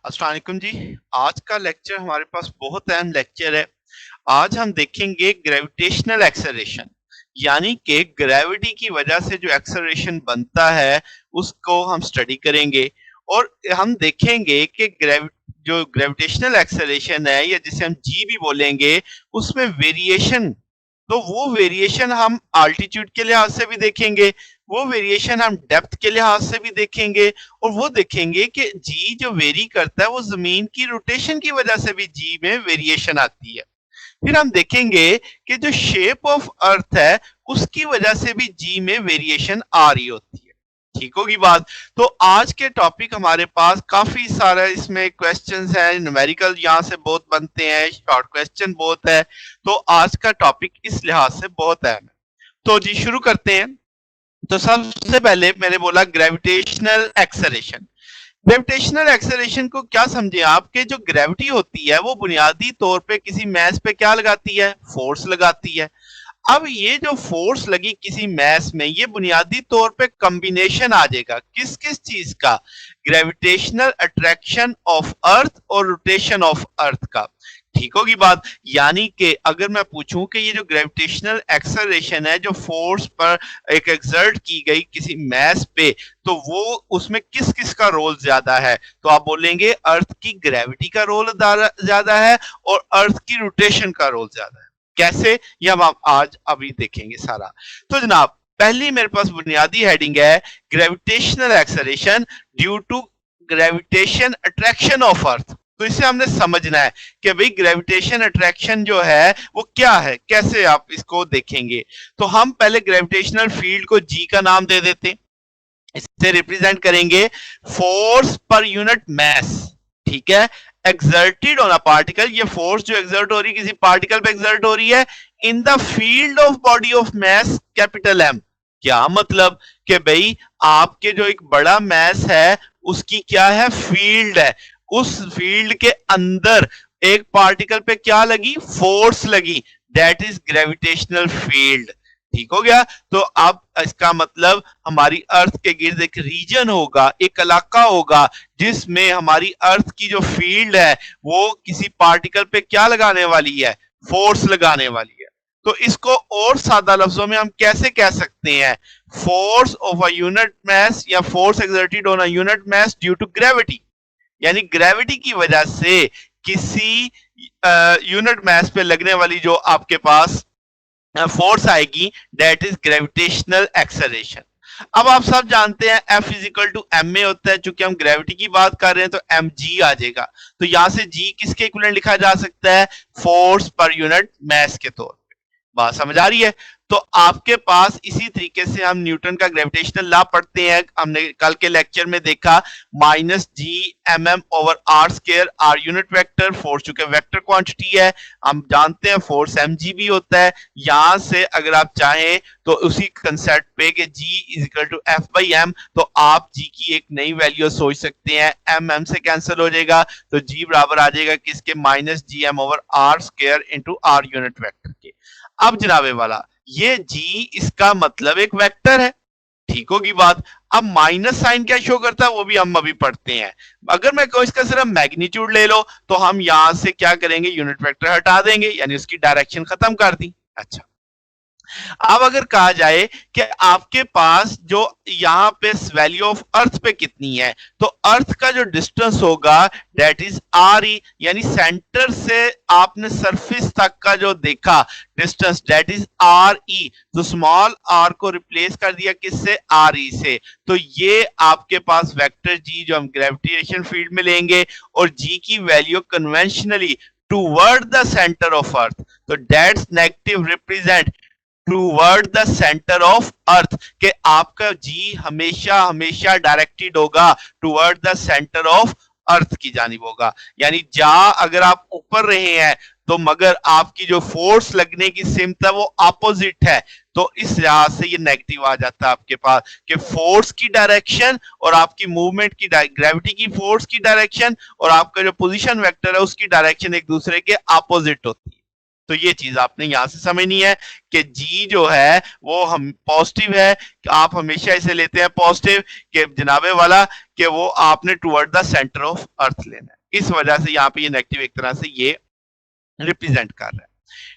अस्सलाम वालेकुम जी। आज का लेक्चर हमारे पास बहुत अहम लेक्चर है। आज हम देखेंगे ग्रेविटेशनल एक्सेलरेशन, यानी कि ग्रेविटी की वजह से जो एक्सेलरेशन बनता है उसको हम स्टडी करेंगे और हम देखेंगे कि जो ग्रेविटेशनल एक्सेलरेशन है या जिसे हम जी भी बोलेंगे, उसमें वेरिएशन, तो वो वेरिएशन हम आल्टीट्यूड के लिहाज से भी देखेंगे, वो वेरिएशन हम डेप्थ के लिहाज से भी देखेंगे और वो देखेंगे कि जी जो वेरी करता है वो जमीन की रोटेशन की वजह से भी जी में वेरिएशन आती है। फिर हम देखेंगे कि जो शेप ऑफ अर्थ है उसकी वजह से भी जी में वेरिएशन आ रही होती है। ठीक होगी बात। तो आज के टॉपिक हमारे पास काफी सारा इसमें क्वेश्चंस है, न्यूमेरिकल यहाँ से बहुत बनते हैं, शॉर्ट क्वेश्चन बहुत है, तो आज का टॉपिक इस लिहाज से बहुत अहम है। तो जी शुरू करते हैं। तो सबसे पहले मैंने बोला ग्रेविटेशनल एक्सेलरेशन। ग्रेविटेशनल एक्सेलरेशन को क्या समझे आपके, जो ग्रेविटी होती है वो बुनियादी तौर पे किसी मैस पे क्या लगाती है, फोर्स लगाती है। अब ये जो फोर्स लगी किसी मैस में, ये बुनियादी तौर पे कॉम्बिनेशन आ जाएगा किस किस चीज का, ग्रेविटेशनल अट्रैक्शन ऑफ अर्थ और रोटेशन ऑफ अर्थ का। ठीक होगी बात। यानी कि अगर मैं पूछूं कि ये जो ग्रेविटेशनल एक्सेलरेशन है जो फोर्स पर एक एक्सर्ट की गई किसी मैस पे, तो वो उसमें किस किस का रोल ज्यादा है, तो आप बोलेंगे अर्थ की ग्रेविटी का रोल ज्यादा है और अर्थ की रोटेशन का रोल ज्यादा है। कैसे, ये हम आज अभी देखेंगे सारा। तो जनाब पहली मेरे पास बुनियादी हेडिंग है gravitational acceleration due to gravitation attraction of earth. तो इसे हमने समझना है कि भाई ग्रेविटेशन अट्रैक्शन जो है वो क्या है, कैसे आप इसको देखेंगे। तो हम पहले ग्रेविटेशनल फील्ड को जी का नाम दे देते हैं, इसे रिप्रेजेंट करेंगे फोर्स पर यूनिट मैस। ठीक है, एक्सर्टेड ऑन अ पार्टिकल, ये फोर्स जो एक्सर्ट हो रही है किसी पार्टिकल पे एक्सर्ट हो रही है in the field of body of mass capital M. क्या मतलब कि भाई आपके जो एक बड़ा मैस है उसकी क्या है, फील्ड है, उस फील्ड के अंदर एक पार्टिकल पे क्या लगी, फोर्स लगी, दैट इज ग्रेविटेशनल फील्ड। ठीक हो गया। तो अब इसका मतलब हमारी अर्थ के गिर्द एक रीजन होगा, एक इलाका होगा जिसमें हमारी अर्थ की जो फील्ड है वो किसी पार्टिकल पे क्या लगाने वाली है, फोर्स लगाने वाली है। तो इसको और सादा लफ्जों में हम कैसे कह सकते हैं, force of a unit mass या force exerted on a unit mass due to gravity, यानी ग्रेविटी की वजह से किसी यूनिट मास पे लगने वाली जो आपके पास फोर्स आएगी, दैट इज ग्रेविटेशनल एक्सेलरेशन। अब आप सब जानते हैं F is equal to M A होता है, चूंकि हम ग्रेविटी की बात कर रहे हैं तो एम जी आ जाएगा। तो यहां से जी किसके इक्विवेलेंट लिखा जा सकता है, फोर्स पर यूनिट मैस के तौर पे। बात समझ आ रही है। तो आपके पास इसी तरीके से हम न्यूटन का ग्रेविटेशनल लॉ पढ़ते हैं, हमने कल के लेक्चर में देखा minus G M M over R square, R unit vector, force चूंकि वेक्टर क्वांटिटी है, हम जानते हैं फोर्स एम जी भी होता है। यहां से अगर आप चाहें तो उसी कंसेप्ट पे कि G is equal to F by M, तो आप जी की एक नई वैल्यू सोच सकते हैं, एम एम से कैंसिल हो जाएगा, तो जी बराबर आ जाएगा किसके, minus G M over R square into R unit vector के। अब जनाबे वाला ये जी इसका मतलब एक वेक्टर है। ठीक होगी बात। अब माइनस साइन क्या शो करता है वो भी हम अभी पढ़ते हैं। अगर मैं कहूं इसका सिर्फ मैग्नीट्यूड ले लो तो हम यहां से क्या करेंगे, यूनिट वेक्टर हटा देंगे, यानी उसकी डायरेक्शन खत्म कर दी। अच्छा, अब अगर कहा जाए कि आपके पास जो यहाँ पे वैल्यू ऑफ अर्थ पे कितनी है, तो अर्थ का जो डिस्टेंस होगा दैट इज आर ई, यानी सेंटर से आपने सरफेस तक का जो देखा distance that is R E. तो स्मॉल आर को रिप्लेस कर दिया किससे, आर ई से। तो ये आपके पास वेक्टर जी जो हम ग्रेविटेशन फील्ड में लेंगे और जी की value conventionally toward the centre of earth, तो that's negative represent toward the centre of earth, के आपका जी हमेशा हमेशा डायरेक्टेड होगा toward the centre of earth की जानिब होगा। यानी जा अगर आप ऊपर रहे हैं तो मगर आपकी जो फोर्स लगने की सिमत है वो अपोजिट है, तो इस लिहाज से ये नेगेटिव आ जाता है आपके पास कि फोर्स की डायरेक्शन और आपकी मूवमेंट की ग्रेविटी की फोर्स की डायरेक्शन और आपका जो पोजीशन वेक्टर है उसकी डायरेक्शन एक दूसरे के अपोजिट होती है। तो ये चीज आपने यहां से समझनी है कि जी जो है वो हम पॉजिटिव है, आप हमेशा इसे लेते हैं पॉजिटिव कि जनाबे वाला कि वो आपने टुवर्ड द सेंटर ऑफ अर्थ लेना है, इस वजह से यहाँ पे ये नेगेटिव एक तरह से ये रिप्रेजेंट कर रहा है।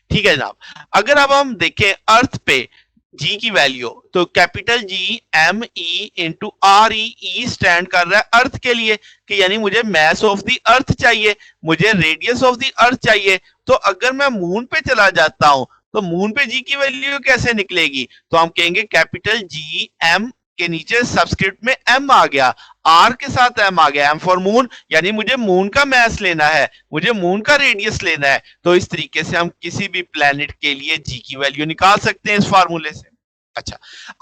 ठीक है जनाब, अगर अब हम देखें अर्थ पे जी की वैल्यू, तो capital G M E into R E stand कर रहा है अर्थ के लिए कि यानी मुझे मैस ऑफ द अर्थ चाहिए, मुझे रेडियस ऑफ द अर्थ चाहिए। तो अगर मैं मून पे चला जाता हूं तो मून पे जी की वैल्यू कैसे निकलेगी, तो हम कहेंगे कैपिटल जी एम के नीचे सबस्क्रिप्ट में एम आ गया, आर के साथ एम आ गया, एम फॉर मून, यानी मुझे मून का मैस लेना है, मुझे मून का रेडियस लेना है। तो इस तरीके से हम किसी भी प्लेनेट के लिए जी की वैल्यू निकाल सकते हैं इस फार्मूले से। अच्छा,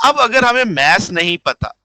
अब अगर हमें मैस नहीं पता,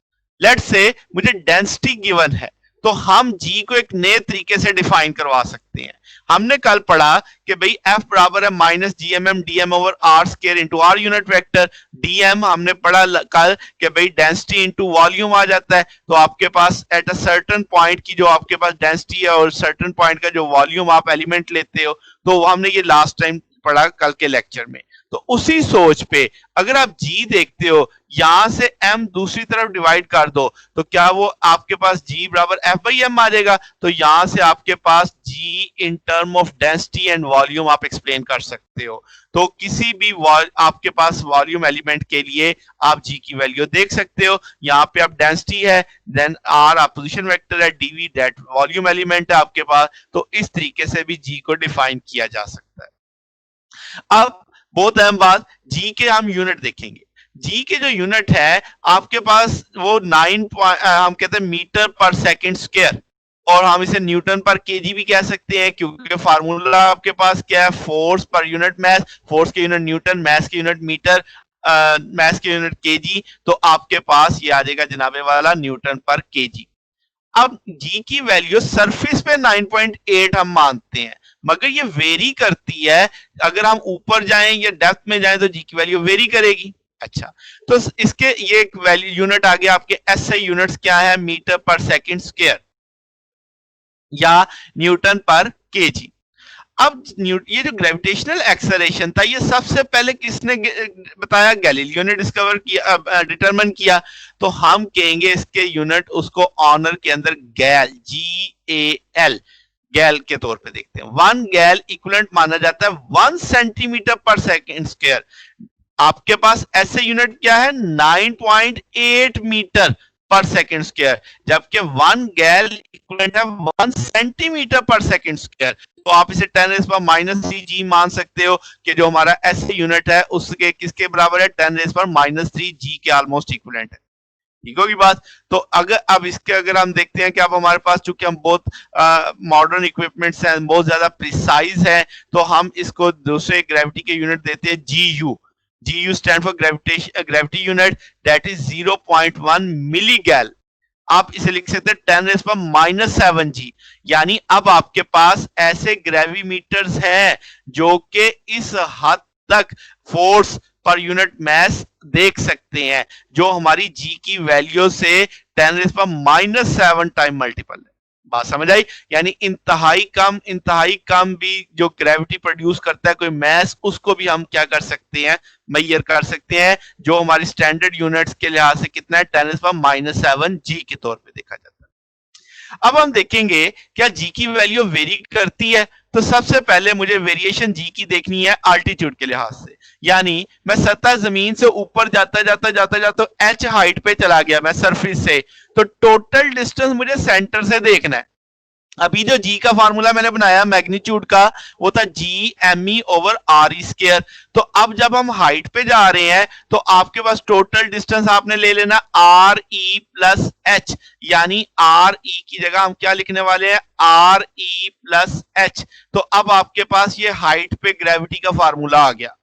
लेट्स से मुझे डेंसिटी गिवन है, तो हम जी को एक नए तरीके से डिफाइन करवा सकते हैं। हमने कल पढ़ा कि भाई एफ बराबर है minus G M M D M over R square into R unit vector. D M हमने पढ़ा कल कि भाई डेंसिटी इंटू वॉल्यूम आ जाता है, तो आपके पास एट अ सर्टन पॉइंट की जो आपके पास डेंसिटी है और सर्टन पॉइंट का जो वॉल्यूम आप एलिमेंट लेते हो, तो हमने ये लास्ट टाइम पढ़ा कल के लेक्चर में। तो उसी सोच पे अगर आप जी देखते हो, यहां से m दूसरी तरफ डिवाइड कर दो, तो क्या वो आपके पास g बराबर f बाई एम आ जाएगा। तो यहां से आपके पास g in term of density and volume आप एक्सप्लेन कर सकते हो। तो किसी भी आपके पास वॉल्यूम एलिमेंट के लिए आप g की वैल्यू देख सकते हो। यहाँ पे आप डेंसिटी है, देन r आप पोजीशन वेक्टर है, dv दैट वॉल्यूम एलिमेंट है आपके पास। तो इस तरीके से भी g को डिफाइन किया जा सकता है। अब बहुत अहम बात, जी के हम यूनिट देखेंगे। जी के जो यूनिट है आपके पास वो 9 हम कहते हैं मीटर पर सेकंड स्क्वायर, और हम इसे न्यूटन पर केजी भी कह सकते हैं, क्योंकि फार्मूला आपके पास क्या है, force per unit mass, force के यूनिट न्यूटन, मैस के यूनिट मीटर, मैस के यूनिट केजी। तो आपके पास ये आ जाएगा जनाबे वाला न्यूटन पर केजी। अब जी की वैल्यू सरफेस पे 9.8 हम मानते हैं, मगर ये वेरी करती है, अगर हम ऊपर जाएं या डेप्थ में जाएं तो जी की वैल्यू वेरी करेगी। अच्छा, तो इसके ये एक वैल्यू यूनिट आ गया आपके एसआई यूनिट्स क्या है, मीटर पर सेकंड स्क्वायर या न्यूटन पर केजी। अब ये जो ग्रेविटेशनल एक्सेलरेशन था, ये सबसे पहले किसने बताया, गैलीलियो ने डिस्कवर किया, डिटरमिन किया। तो हम कहेंगे इसके यूनिट उसको ऑनर के अंदर गैल, GAL, गैल के तौर पे देखते हैं। 1 गैल इक्विवेलेंट माना जाता है 1 सेंटीमीटर पर सेकंड स्क्वायर। आपके पास ऐसे यूनिट क्या है, 9.8 मीटर पर सेकंड स्क्वायर, जबकि 1 गैल इक्विवेलेंट है 1 सेंटीमीटर पर सेकंड स्क्वायर। तो आप इसे 10⁻³ मान सकते हो कि जो हमारा ऐसे यूनिट है उसके किसके बराबर है, 10⁻³ जी के ऑलमोस्ट इक्विवेलेंट है। ठीक होगी बात। तो अगर अब इसके अगर हम देखते हैं कि अब हमारे पास चूंकि हम बहुत मॉडर्न इक्विपमेंट्स हैं, बहुत ज्यादा प्रिसाइज है, तो हम इसको दूसरे ग्रेविटी के यूनिट देते हैं GU। GU stand for gravity unit, that is 0.1 मिली गैल। आप इसे लिख सकते हैं 10⁻⁷ जी। यानी अब आपके पास ऐसे ग्रेविमीटर्स हैं जो कि इस हद तक फोर्स पर यूनिट मैस देख सकते हैं, जो हमारी जी की वैल्यू से 10⁻⁷ टाइम मल्टीपल है। बात समझ आई, यानी इंतहाई कम भी जो ग्रेविटी प्रोड्यूस करता है कोई मैस, उसको भी हम क्या कर सकते हैं, मेजर कर सकते हैं, जो हमारी स्टैंडर्ड यूनिट्स के लिहाज से कितना है, 10⁻⁷ जी के तौर पे देखा जाता है। अब हम देखेंगे क्या जी की वैल्यू वेरी करती है। तो सबसे पहले मुझे वेरिएशन जी की देखनी है आल्टीट्यूड के लिहाज से, यानी मैं सतह जमीन से ऊपर जाता एच हाइट पे चला गया मैं सरफेस से, तो टोटल डिस्टेंस मुझे सेंटर से देखना है। अभी जो जी का फार्मूला मैंने बनाया मैग्नीट्यूड का, वो था GME ओवर RE स्क्वायर। तो अब जब हम हाइट पे जा रहे हैं तो आपके पास टोटल डिस्टेंस आपने ले लेना RE प्लस H, यानी RE की जगह हम क्या लिखने वाले हैं, RE प्लस H। तो अब आपके पास ये हाइट पे ग्रेविटी का फार्मूला आ गया।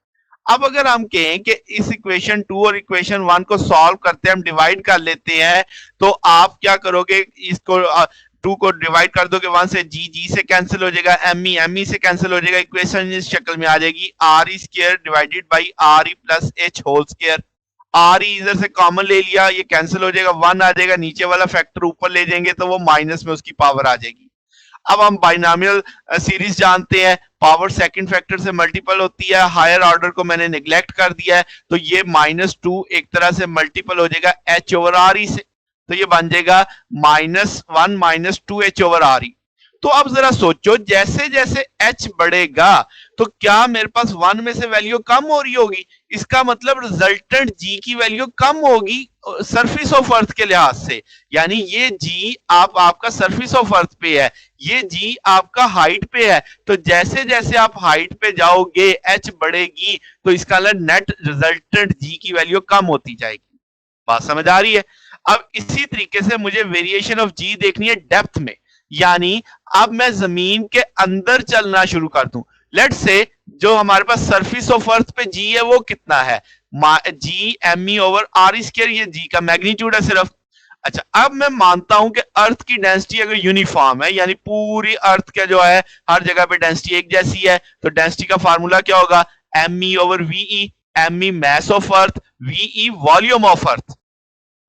अब अगर हम कहें कि इस इक्वेशन 2 और इक्वेशन 1 को सॉल्व करते हैं, हम डिवाइड कर लेते हैं, तो आप क्या करोगे, इसको 2 को डिवाइड कर दोगे 1 से, जी से कैंसिल हो जाएगा, ME से कैंसिल हो जाएगा, इक्वेशन इस शक्ल में आ जाएगी RE square divided by RE plus H whole square. RE इधर से कॉमन ले लिया, ये कैंसिल हो जाएगा, 1 आ जाएगा, नीचे वाला फैक्टर ऊपर ले जाएंगे तो वो माइनस में उसकी पावर आ जाएगी। अब हम बाइनोमियल सीरीज जानते हैं, पावर सेकंड फैक्टर से मल्टीपल होती है, हायर ऑर्डर को मैंने निगलेक्ट कर दिया है, तो ये -2 एक तरह से मल्टीपल हो जाएगा h ओवर आर ई से, तो ये बन जाएगा -1 -2h ओवर आर ई। तो अब जरा सोचो, जैसे जैसे h बढ़ेगा तो क्या मेरे पास 1 में से वैल्यू कम हो रही होगी, इसका मतलब रिजल्टेंट g की वैल्यू कम होगी सरफेस ऑफ अर्थ के लिहाज से, यानी ये g आपका सरफेस ऑफ अर्थ पे है, ये g आपका हाइट पे है, तो जैसे जैसे आप हाइट पे जाओगे h बढ़ेगी, तो इसका नेट रिजल्टेंट g की वैल्यू कम होती जाएगी। बात समझ आ रही है? अब इसी तरीके से मुझे वेरिएशन ऑफ जी देखनी है डेप्थ में, यानी अब मैं जमीन के अंदर चलना शुरू कर दूं। लेट्स से जो हमारे पास सरफेस ऑफ अर्थ पे जी है वो कितना है, G M E over R square, ये जी का मैग्नीट्यूड है सिर्फ। अच्छा, अब मैं मानता हूं कि अर्थ की डेंसिटी अगर यूनिफॉर्म है, यानी पूरी अर्थ का जो है हर जगह पे डेंसिटी एक जैसी है, तो डेंसिटी का फार्मूला क्या होगा, M E over VE, M E mass of earth, VE volume of earth.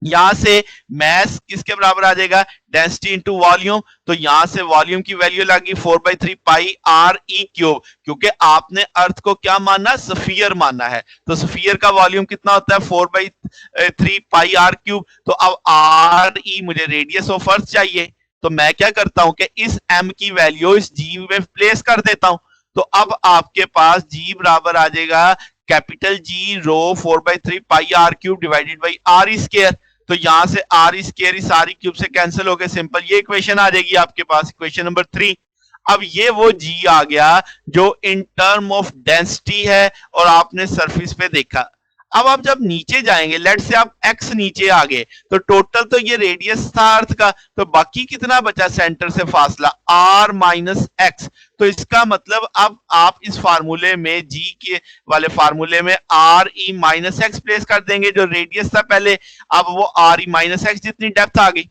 यहां से मैस किसके बराबर आ जाएगा, डेंसिटी इंटू वॉल्यूम, तो यहां से वॉल्यूम की वैल्यू लगी 4/3 पाई आर ई क्यूब, क्योंकि आपने अर्थ को क्या माना, स्फीयर माना है, तो स्फीयर का वॉल्यूम कितना होता है 4/3 पाई आर क्यूब। तो अब आर ई मुझे रेडियस ऑफ अर्थ चाहिए, तो मैं क्या करता हूं कि इस एम की वैल्यू इस जी में प्लेस कर देता हूं, तो अब आपके पास जी बराबर आ जाएगा capital G rho 4/3 pi R cube divided by R square, तो यहां से आर स्क्वायर सारी क्यूब से कैंसिल हो गए, सिंपल ये इक्वेशन आ जाएगी आपके पास, इक्वेशन नंबर 3। अब ये वो जी आ गया जो इन टर्म ऑफ डेंसिटी है और आपने सरफेस पे देखा। अब आप जब नीचे जाएंगे, लेट से आप एक्स नीचे आ गए, तो टोटल तो ये रेडियस था अर्थ का, तो बाकी कितना बचा सेंटर से फासला, आर माइनस एक्स। तो इसका मतलब अब आप इस फार्मूले में जी के वाले फार्मूले में R E minus x place कर देंगे, जो रेडियस था पहले, अब वो आर ई माइनस एक्स जितनी डेप्थ आ गई।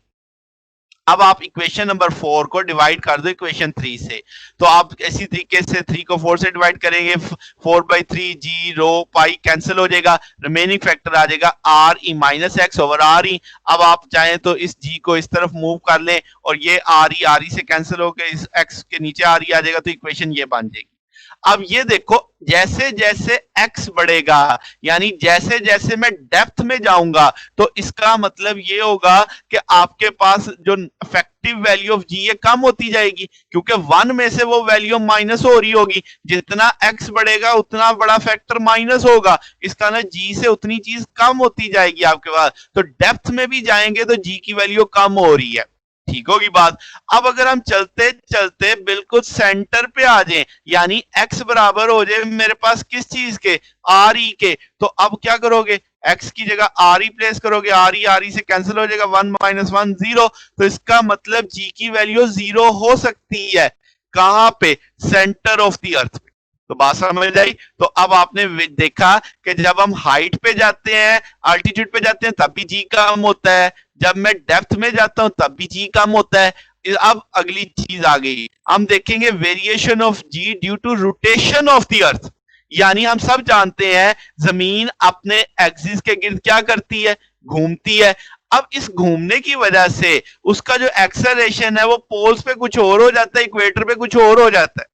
अब आप इक्वेशन नंबर 4 को डिवाइड कर दो इक्वेशन 3 से, तो आप इसी तरीके से 3 को 4 से डिवाइड करेंगे, 4/3 जी रो पाई कैंसिल हो जाएगा, रिमेनिंग फैक्टर आ जाएगा R E minus x over R ई। अब आप चाहें तो इस जी को इस तरफ मूव कर लें और ये आर ई से कैंसिल होकर इस एक्स के नीचे आर ई आ जाएगा, तो इक्वेशन ये बन जाएगी। अब ये देखो, जैसे जैसे x बढ़ेगा, यानी जैसे जैसे मैं डेप्थ में जाऊंगा, तो इसका मतलब ये होगा कि आपके पास जो इफेक्टिव वैल्यू ऑफ जी ये कम होती जाएगी, क्योंकि 1 में से वो वैल्यू माइनस हो रही होगी, जितना x बढ़ेगा उतना बड़ा फैक्टर माइनस होगा, इसका ना जी से उतनी चीज कम होती जाएगी आपके पास, तो डेप्थ में भी जाएंगे तो जी की वैल्यू कम हो रही है, ठीक होगी बात। अब अगर हम चलते चलते बिल्कुल सेंटर पे आ जाएं, यानी x बराबर हो जाए मेरे पास किस चीज के, आर ई के, तो अब क्या करोगे, x की जगह आर ई प्लेस करोगे, आर ई से कैंसिल हो जाएगा, 1 - 1 0, तो इसका मतलब g की वैल्यू 0 हो सकती है, कहां पे, सेंटर ऑफ द अर्थ पे। तो बात समझ आई? तो अब आपने देखा कि जब हम हाइट पे जाते हैं, अल्टीट्यूड पे जाते हैं, तब भी जी कम होता है, जब मैं डेप्थ में जाता हूं तब भी जी कम होता है। अब अगली चीज आ गई, हम देखेंगे variation of G due to rotation of the earth, यानी हम सब जानते हैं जमीन अपने एक्सिस के गिर्द क्या करती है, घूमती है। अब इस घूमने की वजह से उसका जो एक्सेलरेशन है वो पोल्स पे कुछ और हो जाता है, इक्वेटर पे कुछ और हो जाता है।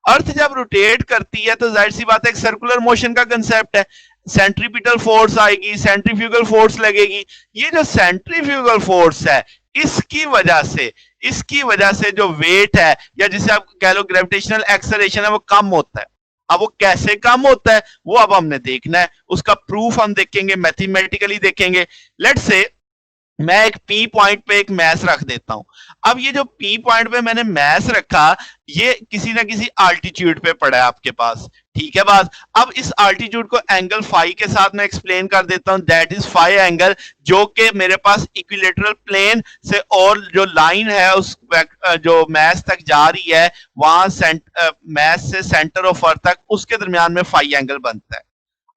अर्थ जब रोटेट करती है तो जाहिर सी बात है एक सर्कुलर मोशन का कंसेप्ट है, सेंट्रीपिटल फोर्स आएगी, सेंट्रीफ्यूगल फोर्स लगेगी, ये जो सेंट्रीफ्यूगल फोर्स है इसकी वजह से जो वेट है, या जिसे आप कह लो ग्रेविटेशनल एक्सेलरेशन है, वो कम होता है। अब वो कैसे कम होता है वो अब हमने देखना है, उसका प्रूफ हम देखेंगे, मैथमेटिकली देखेंगे। लेट्स से मैं एक पी पॉइंट पे एक मैस रख देता हूं। अब ये जो पी पॉइंट पे मैंने मैस रखा, ये किसी ना किसी आल्टीट्यूड पे पड़ा है आपके पास, ठीक है बात। अब इस आल्टीट्यूड को एंगल फाई के साथ मैं एक्सप्लेन कर देता हूं, दैट इज फाई एंगल, जो कि मेरे पास इक्विलेटरल प्लेन से और जो लाइन है उस जो मैस तक जा रही है, वहां मैस से सेंटर ऑफ अर्थ तक, उसके दरमियान में फाई एंगल बनता है।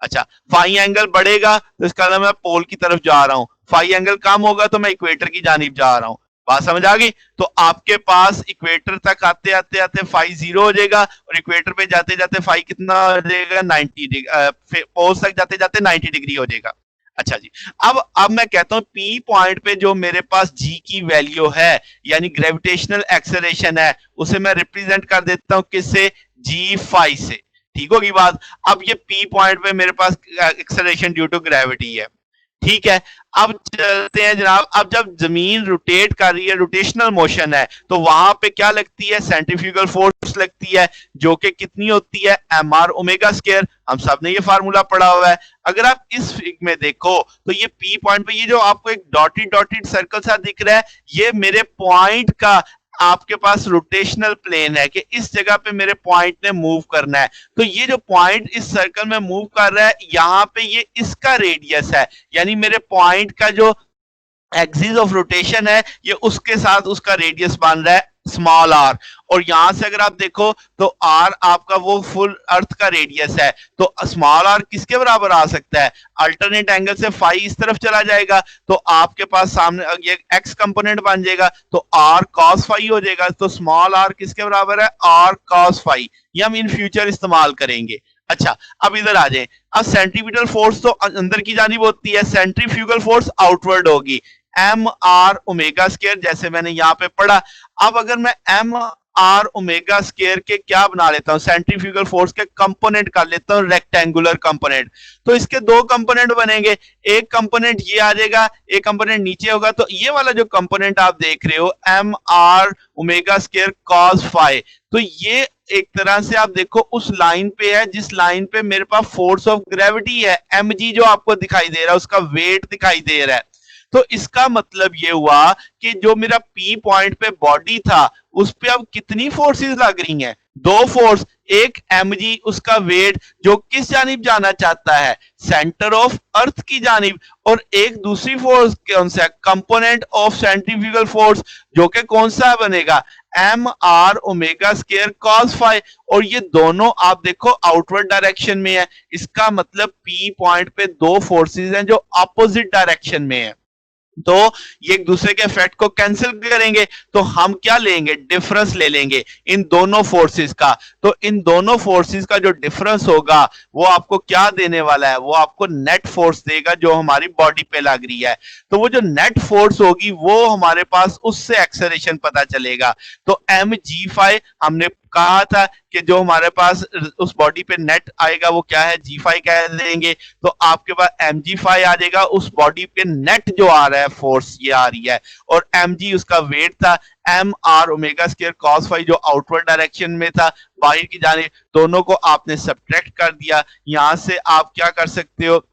अच्छा, फाई एंगल बढ़ेगा तो इसका मतलब मैं पोल की तरफ जा रहा हूं, फाई एंगल कम होगा तो मैं इक्वेटर की जानिब जा रहा हूं। बात समझ आ गई? तो आपके पास इक्वेटर तक आते आते आते फाई 0 हो जाएगा, और इक्वेटर पे जाते जाते फाई कितना हो जाएगा, 90 डिग्री, पोल्स तक जाते जाते 90 डिग्री हो जाएगा। अच्छा जी, अब मैं कहता हूँ पी पॉइंट पे जो मेरे पास जी की वैल्यू है, यानी ग्रेविटेशनल एक्सेलरेशन है, उसे मैं रिप्रेजेंट कर देता हूँ किससे? जी फाई से। ठीक होगी बात। अब ये पी पॉइंट पे मेरे पास एक्सेलरेशन ड्यू टू ग्रेविटी है। ठीक है। अब चलते हैं जनाब, अब जब जमीन रोटेट कर रही है, रोटेशनल मोशन है, तो वहां पे क्या लगती है? सेंट्रीफ्यूगल फोर्स लगती है, जो कि कितनी होती है? M R omega square. हम सब ने ये फार्मूला पढ़ा हुआ है। अगर आप इस फिग में देखो तो ये पी पॉइंट पे ये जो आपको एक डॉटेड डॉटेड सर्कल सा दिख रहा है, ये मेरे पॉइंट का आपके पास रोटेशनल प्लेन है कि इस जगह पे मेरे पॉइंट ने मूव करना है। तो ये जो पॉइंट इस सर्कल में मूव कर रहा है, यहाँ पे ये इसका रेडियस है, यानी मेरे पॉइंट का जो एक्सिस ऑफ रोटेशन है, ये उसके साथ उसका रेडियस बन रहा है स्मॉल आर। और यहां से अगर आप देखो तो आर आपका वो फुल अर्थ का रेडियस है, तो स्मॉल आर किसके बराबर आ सकता है? अल्टरनेट एंगल से फाई इस तरफ चला जाएगा, तो आपके पास सामने ये एक्स कंपोनेंट बन जाएगा, तो आर कॉस फाई हो जाएगा। तो स्मॉल आर किसके बराबर है? R cos phi. ये हम इन फ्यूचर इस्तेमाल करेंगे। अच्छा, अब इधर आ जाए। अब सेंट्रीपिटल फोर्स तो अंदर की जानिब होती है, सेंट्रीफ्यूगल फोर्स आउटवर्ड होगी, एम आर ओमेगा स्केयर, जैसे मैंने यहां पे पढ़ा। अब अगर मैं एम आर ओमेगा स्केयर के क्या बना लेता हूं? सेंट्रीफ्यूगल फोर्स के कंपोनेंट कर लेता हूं, रेक्टेंगुलर कंपोनेंट। तो इसके दो कंपोनेंट बनेंगे, एक कंपोनेंट ये आ जाएगा, एक कंपोनेंट नीचे होगा। तो ये वाला जो कंपोनेंट आप देख रहे हो, M R omega square cos phi, तो ये एक तरह से आप देखो उस लाइन पे है जिस लाइन पे मेरे पास फोर्स ऑफ ग्रेविटी है, एम जी जो आपको दिखाई दे रहा है, उसका वेट दिखाई दे रहा है। तो इसका मतलब ये हुआ कि जो मेरा पी पॉइंट पे बॉडी था, उस पे अब कितनी फोर्सेस लग रही हैं? दो फोर्स, एक mg उसका वेट जो किस जानिब जाना चाहता है? सेंटर ऑफ अर्थ की जानिब, और एक दूसरी फोर्स कौन सा? कंपोनेंट ऑफ सेंट्रीफ्यूगल फोर्स, जो कि कौन सा बनेगा? M R omega square cos phi. और ये दोनों आप देखो आउटवर्ड डायरेक्शन में है, इसका मतलब पी पॉइंट पे दो फोर्सेस हैं जो अपोजिट डायरेक्शन में है। तो ये एक दूसरे के इफेक्ट को कैंसिल करेंगे, तो हम क्या लेंगे? डिफरेंस ले लेंगे इन दोनों फोर्सेस का। तो इन दोनों फोर्सेस का जो डिफरेंस होगा वो आपको क्या देने वाला है? वो आपको नेट फोर्स देगा जो हमारी बॉडी पे लग रही है। तो वो जो नेट फोर्स होगी वो हमारे पास उससे एक्सेलरेशन पता चलेगा। तो एम जी फाई हमने कहा था कि जो हमारे पास उस बॉडी पे नेट आएगा वो क्या है? जी फाई कह देंगे। तो आपके पास एम जी फाई आ जाएगा, उस बॉडी पे नेट जो आ रहा है फोर्स ये आ रही है, और एम जी उसका वेट था, M R omega square cos phi जो आउटवर्ड डायरेक्शन में था, बाहर की जाने, दोनों को आपने सब्ट्रैक्ट कर दिया। यहां से आप क्या कर सकते हो?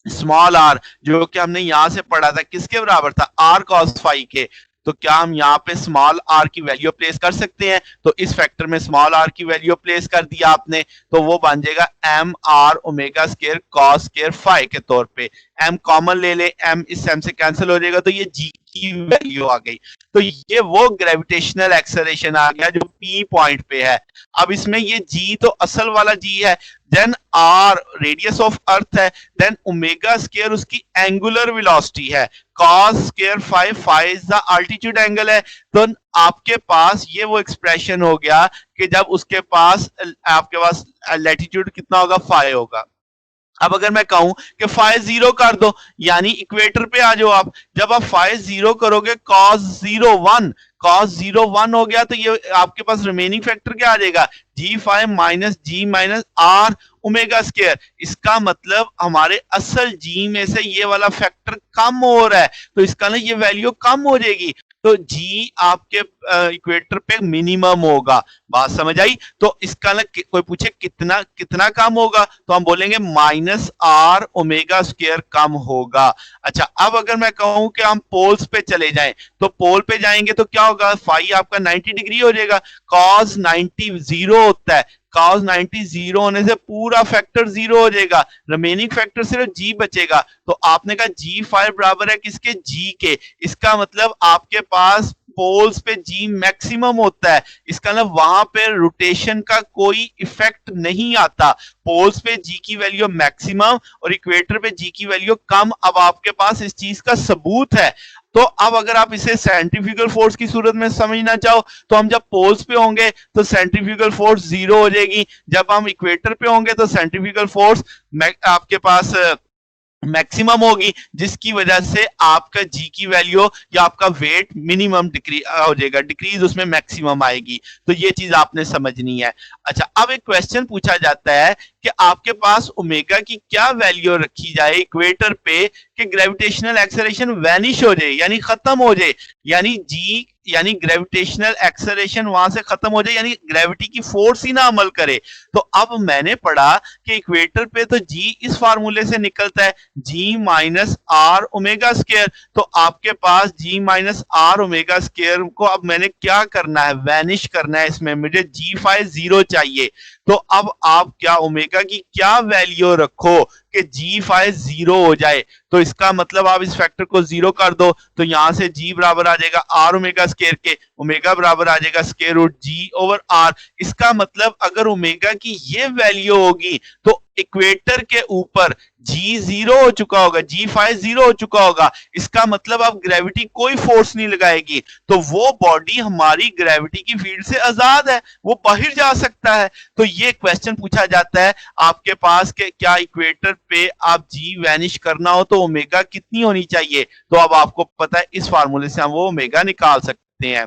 स्मॉल आर जो कि हमने यहां से पढ़ा था किसके बराबर था? आर कॉस फाई के। तो क्या हम यहाँ पे स्मॉल आर की वैल्यू प्लेस कर सकते हैं? तो इस फैक्टर में स्मॉल आर की वैल्यू प्लेस कर दिया आपने, तो वो बन जाएगा M R omega square cos square phi के तौर पे। एम कॉमन ले ले, एम इस एम से कैंसिल हो जाएगा, तो ये जी की वैल्यू आ गई। तो ये वो ग्रेविटेशनल एक्सेलरेशन आ गया जो पी पॉइंट पे है। अब इसमें ये जी तो असल वाला जी है, then R radius of earth है, देन ओमेगा स्केयर उसकी एंगुलर वेलोसिटी है, cos square phi, phi is the altitude angle है। तो आपके पास ये वो एक्सप्रेशन हो गया कि जब उसके पास आपके पास लैटिट्यूड कितना होगा? फाई होगा। अब अगर मैं कहूं कि फाई जीरो कर दो, यानी इक्वेटर पे आ जाओ आप, जब आप फाई जीरो करोगे cos zero one, cos zero one हो गया, तो ये आपके पास रिमेनिंग फैक्टर क्या आ जाएगा? G five minus G minus R omega square. इसका मतलब हमारे असल जी में से ये वाला फैक्टर कम हो रहा है, तो इसका ना ये वैल्यू कम हो जाएगी, तो जी आपके इक्वेटर पे मिनिमम होगा। बात समझ आई? तो इसका ना कोई पूछे कितना कितना कम होगा, तो हम बोलेंगे माइनस आर ओमेगा स्क्वायर कम होगा। अच्छा, अब अगर मैं कहूं कि हम पोल्स पे चले जाएं, तो पोल पे जाएंगे तो क्या होगा? फाई आपका 90 डिग्री हो जाएगा, कॉस 90 जीरो होता है, कॉस 90 जीरो होने से पूरा फैक्टर जीरो हो जाएगा, रिमेनिंग फैक्टर सिर्फ जी बचेगा। तो आपने कहा जी फाइव बराबर है किसके? जी के। इसका मतलब आपके पास पोल्स पे जी मैक्सिमम होता है, इसका मतलब वहां पे रोटेशन का कोई इफेक्ट नहीं आता। पोल्स पे जी की वैल्यू मैक्सिमम और इक्वेटर पे जी की वैल्यू कम। अब आपके पास इस चीज का सबूत है। तो अब अगर आप इसे सेंट्रीफ्यूगल फोर्स की सूरत में समझना चाहो, तो हम जब पोल्स पे होंगे तो सेंट्रीफ्यूगल फोर्स जीरो हो जाएगी, जब हम इक्वेटर पे होंगे तो सेंट्रीफ्यूगल फोर्स आपके पास मैक्सिमम होगी, जिसकी वजह से आपका जी की वैल्यू या आपका वेट मिनिमम डिक्रीज हो जाएगा, डिक्रीज उसमें मैक्सिमम आएगी। तो ये चीज आपने समझनी है। अच्छा, अब एक क्वेश्चन पूछा जाता है कि आपके पास ओमेगा की क्या वैल्यू रखी जाए इक्वेटर पे कि ग्रेविटेशनल एक्सेलरेशन वैनिश हो जाए, यानी खत्म हो जाए, यानी जी यानी ग्रेविटेशनल एक्सेलरेशन वहां से खत्म हो जाए, यानी ग्रेविटी की फोर्स ही ना अमल करे। तो अब मैंने पढ़ा कि इक्वेटर पे तो जी इस फार्मूले से निकलता है, जी माइनस आर ओमेगा स्क्वायर। तो आपके पास जी माइनस आर ओमेगा स्क्वायर को अब मैंने क्या करना है, वैनिश करना है इसमें, मुझे जी फाई जीरो चाहिए। तो अब आप क्या ओमेगा की क्या वैल्यू रखो कि जी फाई जीरो हो जाए। तो इसका मतलब आप इस फैक्टर को जीरो कर दो, तो यहां से जी बराबर आ जाएगा आर ओमेगा स्क्वायर के, ओमेगा बराबर आ जाएगा square root G over R. इसका मतलब अगर ओमेगा की ये वैल्यू होगी तो इक्वेटर के ऊपर जी जीरो हो चुका होगा, जी फाइव जीरो हो चुका होगा। इसका मतलब अब ग्रेविटी कोई फोर्स नहीं लगाएगी, तो वो बॉडी हमारी ग्रेविटी की फील्ड से आजाद है, वो बाहर जा सकता है। तो ये क्वेश्चन पूछा जाता है आपके पास कि क्या इक्वेटर पे आप जी वैनिश करना हो तो ओमेगा कितनी होनी चाहिए। तो अब आपको पता है इस फार्मूले से हम वो ओमेगा निकाल सकते हैं।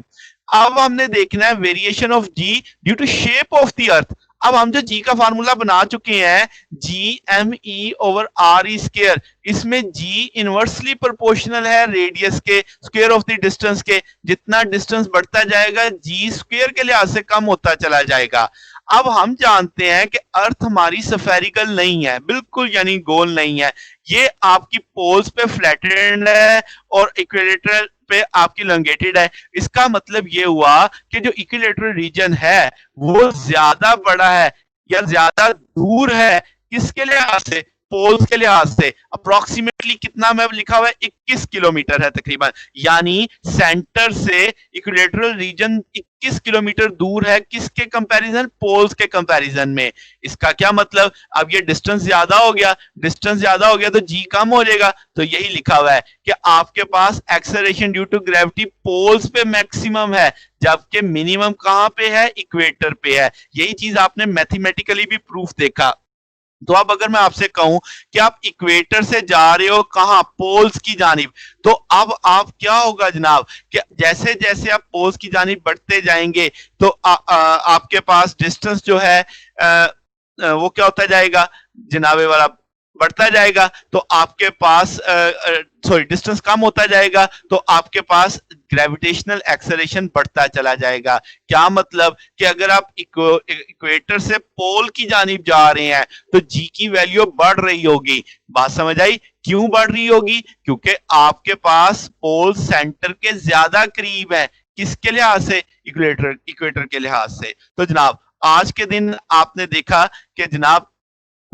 अब हमने देखना है variation of G due to shape of the earth. अब हम जो जी का फार्मूला बना चुके हैं, G M E over R E square, इसमें जी इनवर्सली प्रोपोर्शनल है रेडियस के स्क्वायर ऑफ द डिस्टेंस के। जितना डिस्टेंस बढ़ता जाएगा जी स्क्वायर के लिहाज से कम होता चला जाएगा। अब हम जानते हैं कि अर्थ हमारी सफेरिकल नहीं है, बिल्कुल यानी गोल नहीं है, ये आपकी पोल्स पे फ्लैटेंड है और इक्वेटर पे आपकी लंगेटेड है। इसका मतलब ये हुआ कि जो इक्विलेटरल रीजन है वो ज्यादा बड़ा है या ज्यादा दूर है, किसके लिहाज से, पोल्स के लिहाज से। अप्रोक्सीमेटली कितना में लिखा हुआ है, 21 किलोमीटर है तकरीबन, यानी सेंटर से इक्विलेटरल रीजन 21 किलोमीटर दूर है, किसके कंपैरिजन, पोल्स के कंपैरिजन में। इसका क्या मतलब, अब ये डिस्टेंस ज्यादा हो गया, डिस्टेंस ज्यादा हो गया तो जी कम हो जाएगा। तो यही लिखा हुआ है कि आपके पास acceleration due to gravity poles पे मैक्सिमम है, जबकि मिनिमम कहां पे है, इक्वेटर पे है। यही चीज आपने मैथमेटिकली भी प्रूफ देखा। तो अब अगर मैं आपसे कहूं कि आप इक्वेटर से जा रहे हो कहां, पोल्स की जानिब, तो अब आप क्या होगा जनाब कि जैसे जैसे आप पोल्स की जानिब बढ़ते जाएंगे तो आपके पास डिस्टेंस जो है वो क्या होता जाएगा जनाबे वाला, बढ़ता जाएगा। तो आपके पास सॉरी डिस्टेंस कम होता जाएगा तो आपके पास ग्रेविटेशनल एक्सेलरेशन बढ़ता चला जाएगा। क्या मतलब कि अगर आप इक्वेटर से पोल की जानिब जा रहे हैं तो जी की वैल्यू बढ़ रही होगी। बात समझ आई, क्यों बढ़ रही होगी, क्योंकि आपके पास पोल सेंटर के ज्यादा करीब है, किसके लिहाज से, इक्वेटर के लिहाज से। तो जनाब आज के दिन आपने देखा कि जनाब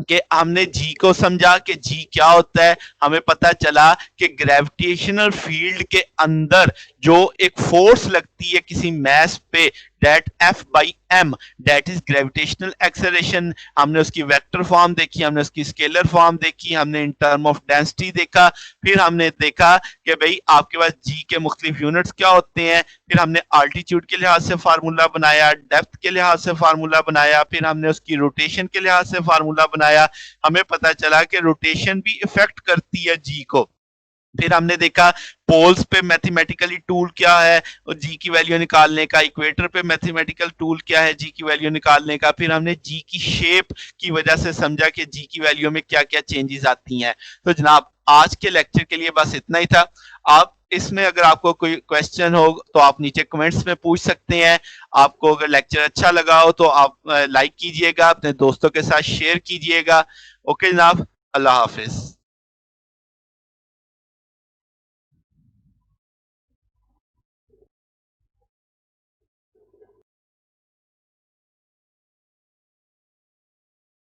कि हमने जी को समझा कि जी क्या होता है, हमें पता चला कि ग्रेविटेशनल फील्ड के अंदर जो एक फोर्स लगती है किसी मैस पे, that F by M, that is gravitational acceleration. हमने उसकी वेक्टर फॉर्म देखी, हमने उसकी स्केलर फॉर्म देखी, हमने इन टर्म ऑफ डेंसिटी देखा, फिर हमने देखा कि भाई आपके पास जी के मुख्तलिफ यूनिट्स क्या होते हैं, फिर हमने आल्टीट्यूड के लिहाज से फार्मूला बनाया, डेप्थ के लिहाज से फार्मूला बनाया, फिर हमने उसकी रोटेशन के लिहाज से फार्मूला बनाया। हमें पता चला कि रोटेशन भी इफेक्ट करती है जी को। फिर हमने देखा पोल्स पे मैथमेटिकली टूल क्या है जी की वैल्यू निकालने का, इक्वेटर पे मैथमेटिकल टूल क्या है जी की वैल्यू निकालने का। फिर हमने जी की शेप की वजह से समझा कि जी की वैल्यू में क्या क्या चेंजेस आती हैं। तो जनाब आज के लेक्चर के लिए बस इतना ही था। आप इसमें अगर आपको कोई क्वेश्चन हो तो आप नीचे कमेंट्स में पूछ सकते हैं। आपको अगर लेक्चर अच्छा लगा हो तो आप लाइक कीजिएगा, अपने दोस्तों के साथ शेयर कीजिएगा। ओके जनाब, अल्लाह हाफिज।